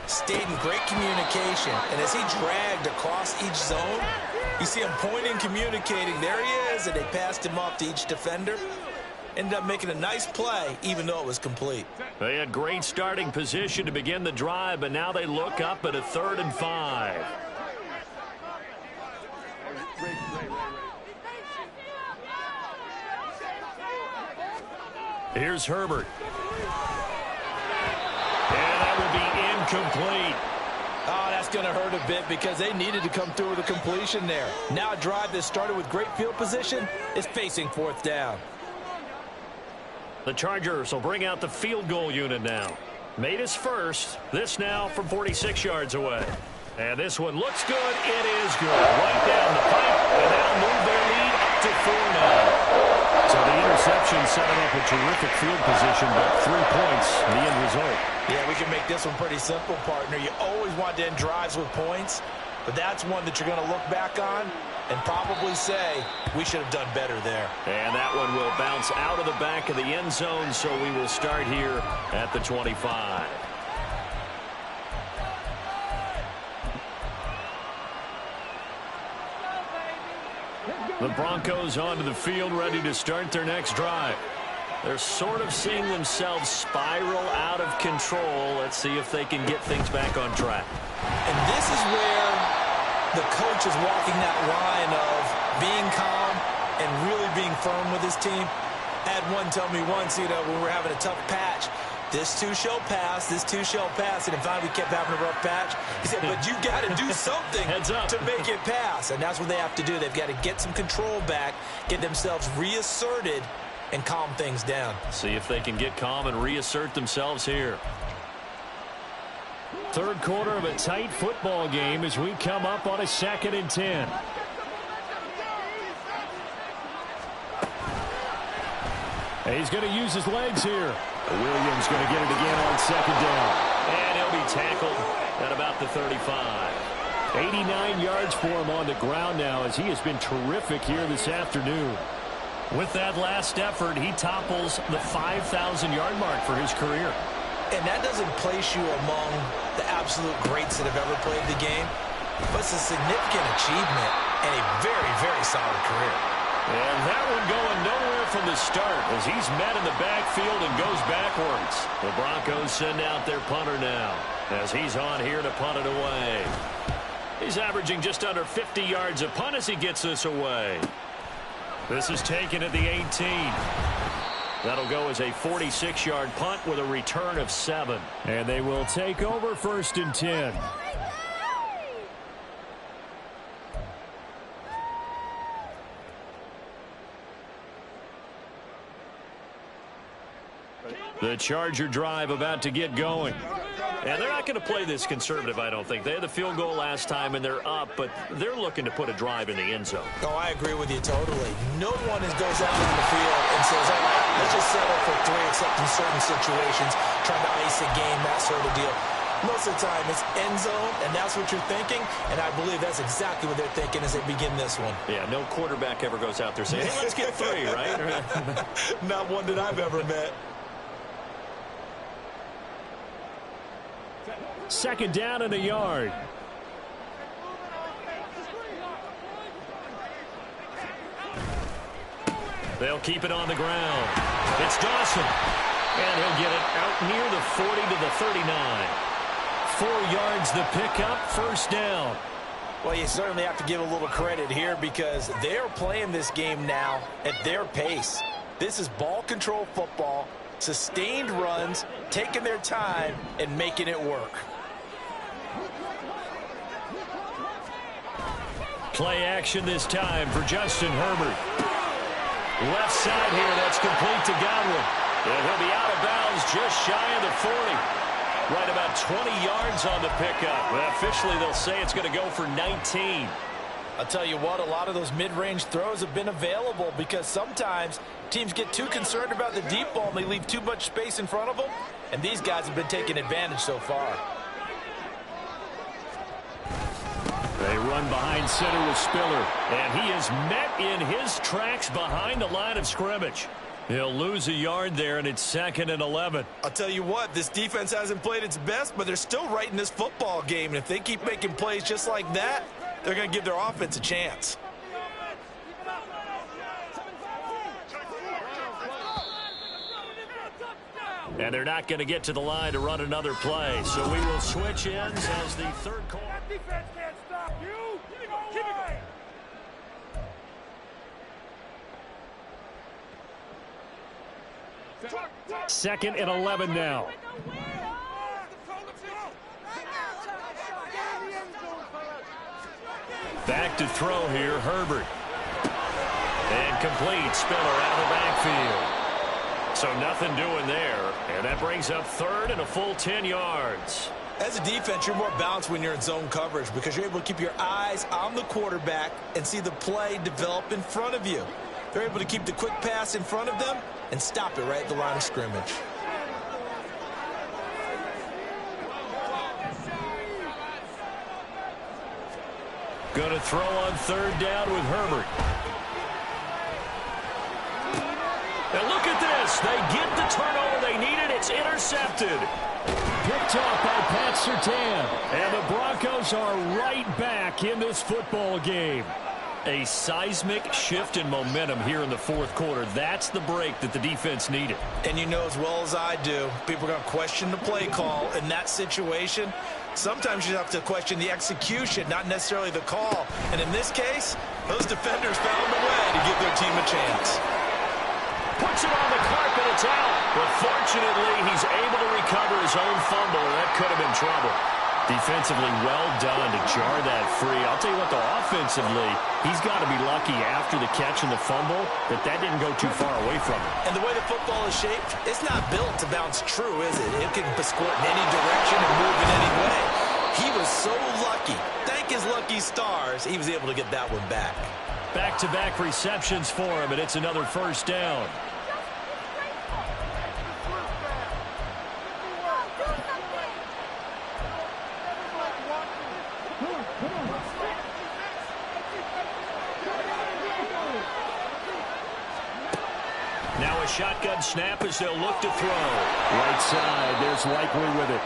stayed in great communication. And as he dragged across each zone, you see him pointing, communicating. There he is, and they passed him off to each defender. Ended up making a nice play, even though it was complete. They had great starting position to begin the drive, but now they look up at a 3rd and 5. Here's Herbert. And that will be incomplete. Oh, that's going to hurt a bit because they needed to come through with a completion there. Now a drive that started with great field position is facing 4th down. The Chargers will bring out the field goal unit now. Made his first. This now from 46 yards away. And this one looks good. It is good. Right down the pipe. And that'll move their lead up to 4 now. So the interception setting up a terrific field position, but 3 points, the end result. Yeah, we can make this one pretty simple, partner. You always want to end drives with points, but that's one that you're going to look back on and probably say, we should have done better there. And that one will bounce out of the back of the end zone, so we will start here at the 25. The Broncos onto the field, ready to start their next drive. They're sort of seeing themselves spiral out of control. Let's see if they can get things back on track. And this is where the coach is walking that line of being calm and really being firm with his team. I had one tell me once, when we were having a tough patch, this too shall pass, this too shall pass. And in fact, we kept having a rough patch. He said, but you got to do something to make it pass. And that's what they have to do. They've got to get some control back, get themselves reasserted, and calm things down. See if they can get calm and reassert themselves here. Third quarter of a tight football game as we come up on a 2nd and 10. And he's going to use his legs here. Williams going to get it again on 2nd down. And he'll be tackled at about the 35. 89 yards for him on the ground now as he has been terrific here this afternoon. With that last effort, he topples the 5,000-yard mark for his career. And that doesn't place you among the absolute greats that have ever played the game, but it's a significant achievement and a very, very solid career. And that one going nowhere from the start as he's met in the backfield and goes backwards. The Broncos send out their punter now as he's on here to punt it away. He's averaging just under 50 yards a punt as he gets this away. This is taken at the 18. That'll go as a 46-yard punt with a return of 7. And they will take over 1st and 10. The Charger drive about to get going. And they're not going to play this conservative, I don't think. They had the field goal last time, and they're up, but they're looking to put a drive in the end zone. Oh, I agree with you totally. No one goes out on the field and says, all right, let's just settle for 3, except in certain situations, trying to ice a game, that sort of deal. Most of the time, it's end zone, and that's what you're thinking, and I believe that's exactly what they're thinking as they begin this one. Yeah, no quarterback ever goes out there saying, hey, let's get 3, right? Not one that I've ever met. 2nd down and a yard. They'll keep it on the ground. It's Dawson. And he'll get it out near the 40 to the 39. 4 yards the pickup, 1st down. Well, you certainly have to give a little credit here because they're playing this game now at their pace. This is ball control football, sustained runs, taking their time, and making it work. Play action this time for Justin Herbert. Left side here, that's complete to Godwin. And he'll be out of bounds just shy of the 40. Right about 20 yards on the pickup. Well, officially, they'll say it's going to go for 19. I'll tell you what, a lot of those mid-range throws have been available because sometimes teams get too concerned about the deep ball and they leave too much space in front of them. And these guys have been taking advantage so far. They run behind center with Spiller. And he is met in his tracks behind the line of scrimmage. He'll lose a yard there, and it's 2nd and 11. I'll tell you what, this defense hasn't played its best, but they're still right in this football game. And if they keep making plays just like that, they're going to give their offense a chance. And they're not going to get to the line to run another play. So we will switch ends as the third quarter. That defense can't stop you. Keep it going. 2nd and 11 now. Back to throw here, Herbert. And complete. Spiller out of the backfield. So nothing doing there. And that brings up third and a full 10 yards. As a defense, you're more balanced when you're in zone coverage because you're able to keep your eyes on the quarterback and see the play develop in front of you. They're able to keep the quick pass in front of them and stop it right at the line of scrimmage. Going to throw on third down with Herbert. And look at this. They get the turnover they needed. It's intercepted. Picked off by Pat Surtain. And the Broncos are right back in this football game. A seismic shift in momentum here in the fourth quarter. That's the break that the defense needed. And you know as well as I do, people are going to question the play call in that situation. Sometimes you have to question the execution, not necessarily the call. And in this case, those defenders found a way to give their team a chance. Puts it on the carpet, it's out. But fortunately, he's able to recover his own fumble, and that could have been trouble. Defensively, well done to jar that free. I'll tell you what, though, offensively, he's got to be lucky after the catch and the fumble that didn't go too far away from him. And the way the football is shaped, it's not built to bounce true, is it? It can squirt in any direction and move in any way. He was so lucky. Thank his lucky stars, he was able to get that one back. Back-to-back receptions for him, and it's another first down. Now a shotgun snap as they'll look to throw. Right side, there's Likely with it.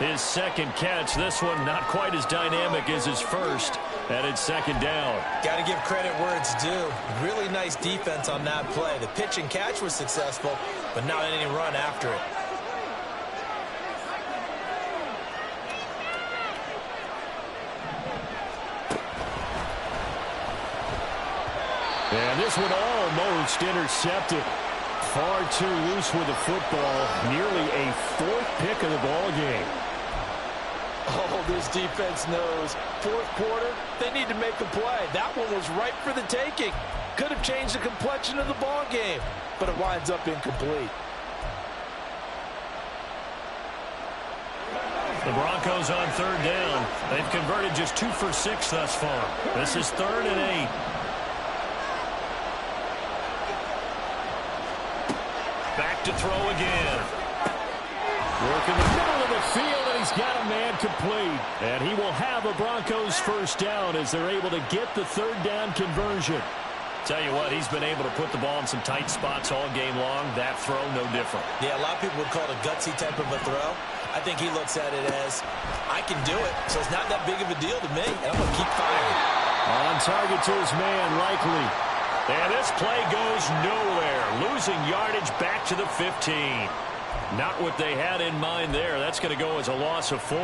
His second catch, this one not quite as dynamic as his first, and it's second down. Got to give credit where it's due. Really nice defense on that play. The pitch and catch was successful, but not any run after it. And this one almost intercepted. Far too loose with the football. Nearly a fourth pick of the ball game. Oh, this defense knows. Fourth quarter, they need to make a play. That one was ripe for the taking. Could have changed the complexion of the ball game, but it winds up incomplete. The Broncos on third down. They've converted just 2 for 6 thus far. This is 3rd and 8. Back to throw again. Working the middle of the field, and he's got a man complete. And he will have a Broncos first down as they're able to get the third down conversion. Tell you what, he's been able to put the ball in some tight spots all game long. That throw, no different. Yeah, a lot of people would call it a gutsy type of a throw. I think he looks at it as, I can do it, so it's not that big of a deal to me, and I'm going to keep firing. On target to his man, Likely. And this play goes nowhere. Losing yardage back to the 15. Not what they had in mind there. That's going to go as a loss of 4.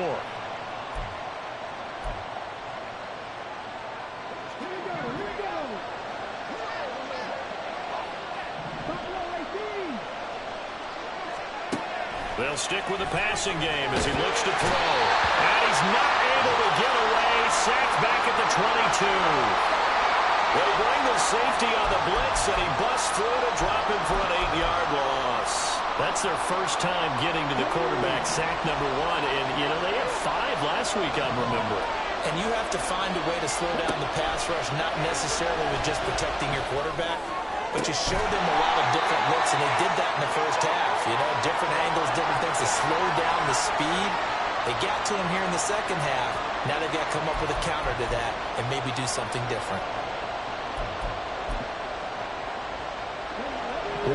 They'll stick with the passing game as he looks to throw. And he's not able to get away. Sacked back at the 22. They bring the safety on the blitz, and he busts through to drop him for an 8-yard loss. That's their first time getting to the quarterback, sack number 1. And, you know, they had 5 last week, I'm remembering. And you have to find a way to slow down the pass rush, not necessarily with just protecting your quarterback, but you show them a lot of different looks, and they did that in the first half. You know, different angles, different things to slow down the speed. They got to him here in the second half. Now they've got to come up with a counter to that and maybe do something different.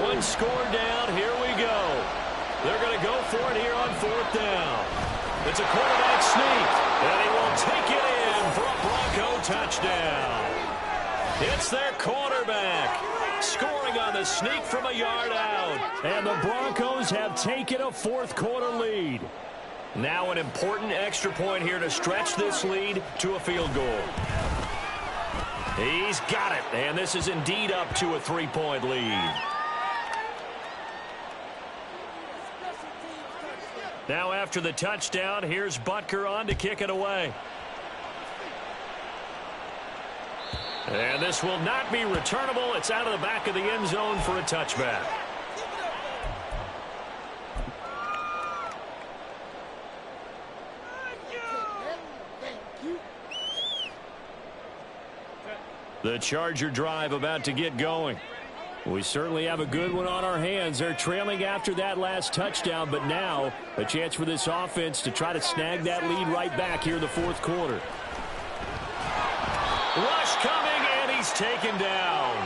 One score down, here we go. They're going to go for it here on 4th down. It's a quarterback sneak, and he will take it in for a Bronco touchdown. It's their quarterback scoring on the sneak from a yard out. And the Broncos have taken a 4th quarter lead. Now an important extra point here to stretch this lead to a field goal. He's got it, and this is indeed up to a 3-point lead. Now after the touchdown, here's Butker on to kick it away. And this will not be returnable. It's out of the back of the end zone for a touchback. The Charger drive about to get going. We certainly have a good one on our hands. They're trailing after that last touchdown, but now a chance for this offense to try to snag that lead right back here in the fourth quarter. Rush coming, and he's taken down.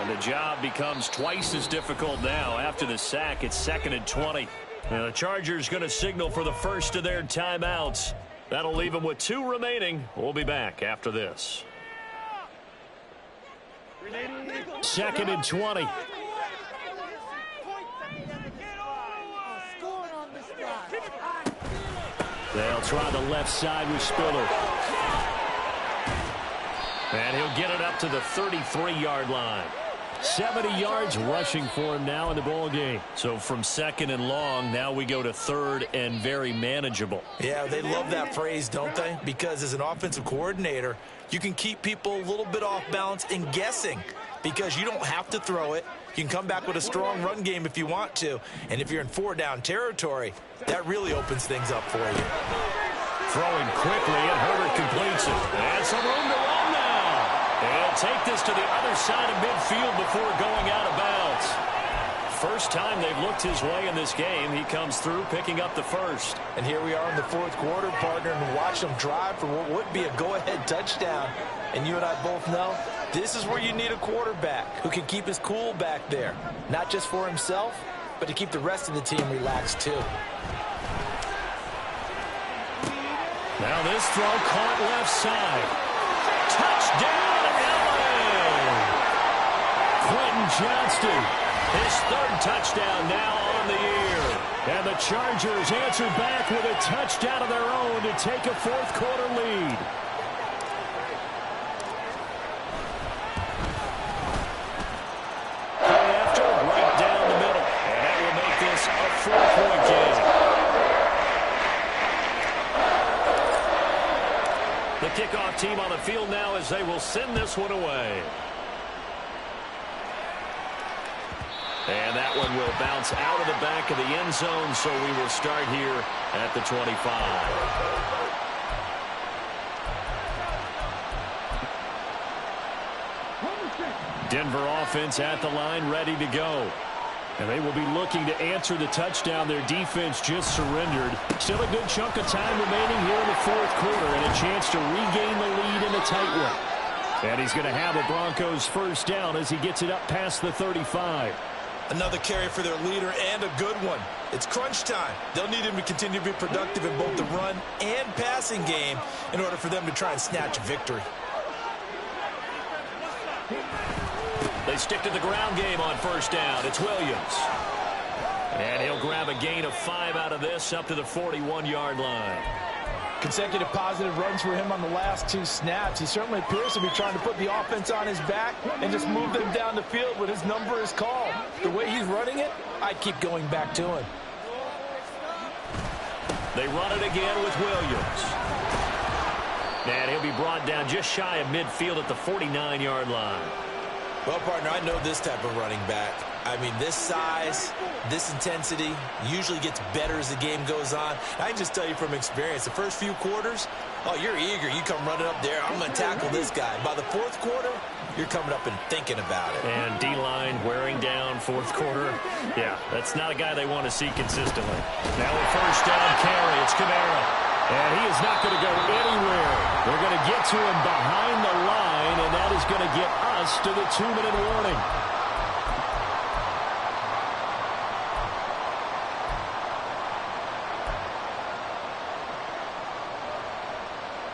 And the job becomes twice as difficult now. After the sack, it's 2nd and 20. And the Chargers going to signal for the first of their timeouts. That'll leave them with 2 remaining. We'll be back after this. 2nd and 20. They'll try the left side with Spiller. And he'll get it up to the 33-yard line. 70 yards rushing for him now in the ball game. So from 2nd and long, now we go to 3rd and very manageable. Yeah, they love that phrase, don't they? Because as an offensive coordinator, you can keep people a little bit off balance and guessing because you don't have to throw it. You can come back with a strong run game if you want to. And if you're in 4-down territory, that really opens things up for you. Throwing quickly, and Herbert completes it. And some room to run now. He'll take this to the other side of midfield before going out of bounds. First time they've looked his way in this game. He comes through picking up the first. And here we are in the fourth quarter, partner, and watch them drive for what would be a go-ahead touchdown. And you and I both know this is where you need a quarterback who can keep his cool back there. Not just for himself, but to keep the rest of the team relaxed too. Now this throw caught left side. Touchdown, LA! Quentin Johnston, his 3rd touchdown now on the year. And the Chargers answer back with a touchdown of their own to take a fourth quarter lead. After right down the middle. And that will make this a 4-point game. The kickoff team on the field now as they will send this one away. And that one will bounce out of the back of the end zone, so we will start here at the 25. Denver offense at the line, ready to go. And they will be looking to answer the touchdown their defense just surrendered. Still a good chunk of time remaining here in the fourth quarter and a chance to regain the lead in a tight one. And he's going to have a Broncos first down as he gets it up past the 35. Another carry for their leader and a good one. It's crunch time. They'll need him to continue to be productive in both the run and passing game in order for them to try and snatch a victory. They stick to the ground game on first down. It's Williams. And he'll grab a gain of 5 out of this up to the 41-yard line. Consecutive positive runs for him on the last 2 snaps. He certainly appears to be trying to put the offense on his back and just move them down the field when his number is called. The way he's running it, I'd keep going back to him. They run it again with Williams. And he'll be brought down just shy of midfield at the 49-yard line. Well, partner, I know this type of running back. I mean, this size, this intensity usually gets better as the game goes on. I can just tell you from experience, the first few quarters, oh, you're eager. You come running up there. I'm going to tackle this guy. By the fourth quarter, you're coming up and thinking about it. And D-line wearing down fourth quarter. Yeah, that's not a guy they want to see consistently. Now a first down carry. It's Kamara. And he is not going to go anywhere. They're going to get to him behind the line, and that is going to get us to the 2-minute warning.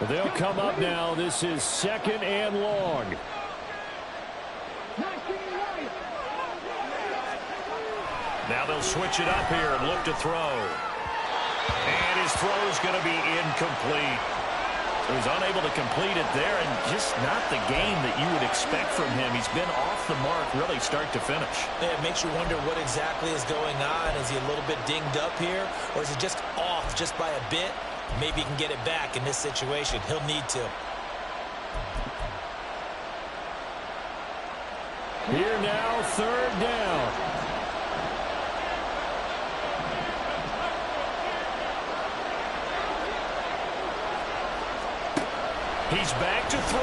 They'll come up now. This is 2nd and long. Now they'll switch it up here and look to throw. And his throw is going to be incomplete. So he's unable to complete it there, and just not the game that you would expect from him. He's been off the mark really start to finish. Yeah, it makes you wonder what exactly is going on. Is he a little bit dinged up here, or is he just off just by a bit? Maybe he can get it back in this situation. He'll need to. Here now, third down. He's back to throw.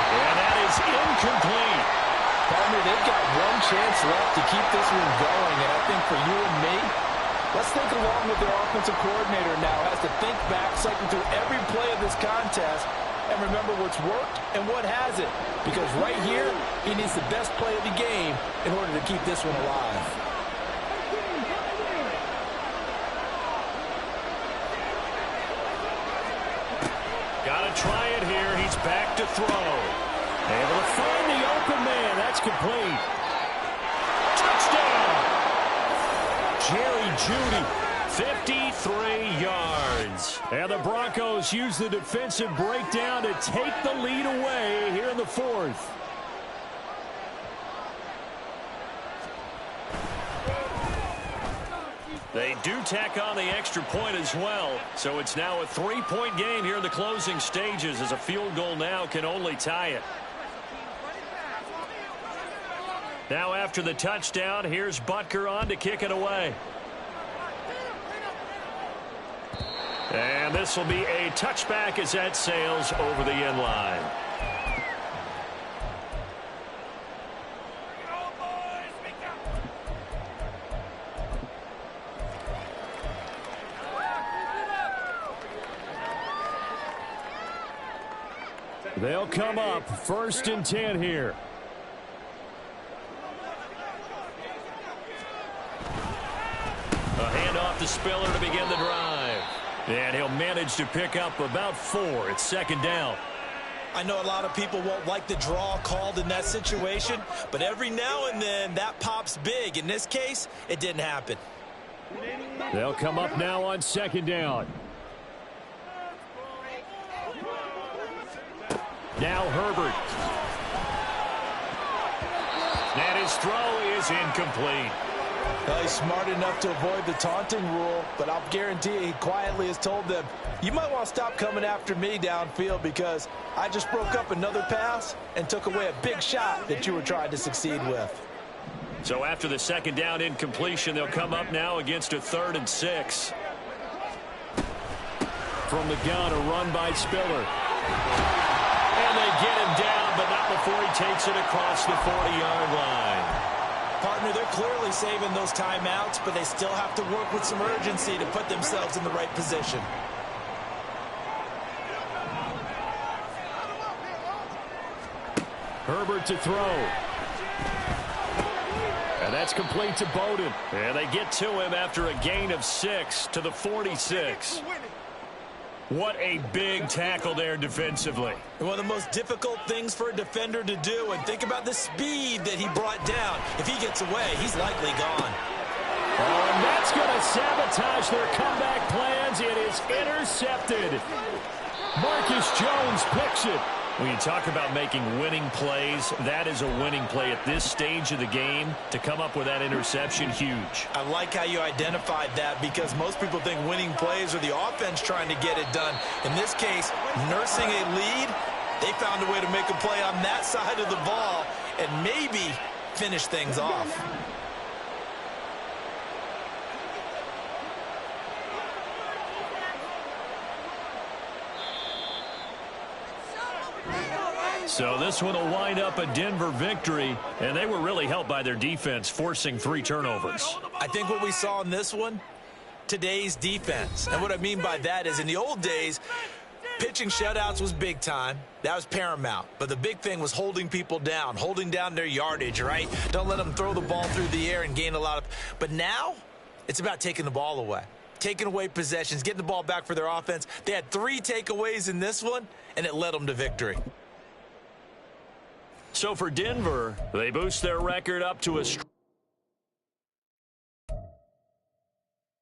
And that is incomplete. Partner, they've got one chance left to keep this one going, and I think for you and me, let's think along with their offensive coordinator now. Has to think back, cycle through every play of this contest, and remember what's worked and what hasn't. Because right here, he needs the best play of the game in order to keep this one alive. Got to try it here. He's back to throw. Able to find the open man. That's complete. Touchdown! Jerry Jeudy, 53 yards. And the Broncos use the defensive breakdown to take the lead away here in the fourth. They do tack on the extra point as well. So it's now a 3-point game here in the closing stages, as a field goal now can only tie it. Now after the touchdown, here's Butker on to kick it away. And this will be a touchback as that sails over the end line. They'll come up 1st and 10 here. A handoff to Spiller to begin the drive. And he'll manage to pick up about 4. It's 2nd down. I know a lot of people won't like the draw called in that situation, but every now and then that pops big. In this case, it didn't happen. They'll come up now on 2nd down. Now Herbert. And his throw is incomplete. Well, he's smart enough to avoid the taunting rule, but I'll guarantee you he quietly has told them, you might want to stop coming after me downfield because I just broke up another pass and took away a big shot that you were trying to succeed with. So after the 2nd down incompletion, they'll come up now against a 3rd and 6. From the gun, a run by Spiller. And they get him down, but not before he takes it across the 40-yard line. Partner, they're clearly saving those timeouts, but they still have to work with some urgency to put themselves in the right position. Herbert to throw. And that's complete to Bowden. And they get to him after a gain of 6 to the 46. What a big tackle there defensively. One of the most difficult things for a defender to do, and think about the speed that he brought down. If he gets away, he's likely gone. Oh, and that's going to sabotage their comeback plans. It is intercepted. Marcus Jones picks it. When you talk about making winning plays, that is a winning play at this stage of the game. To come up with that interception, huge. I like how you identified that because most people think winning plays are the offense trying to get it done. In this case, nursing a lead, they found a way to make a play on that side of the ball and maybe finish things off. So this one will wind up a Denver victory, and they were really helped by their defense, forcing 3 turnovers. I think what we saw in this one, today's defense. And what I mean by that is in the old days, pitching shutouts was big time. That was paramount. But the big thing was holding people down, holding down their yardage, right? Don't let them throw the ball through the air and gain a lot of... But now, it's about taking the ball away. Taking away possessions, getting the ball back for their offense. They had 3 takeaways in this one, and it led them to victory. So for Denver, they boost their record up to a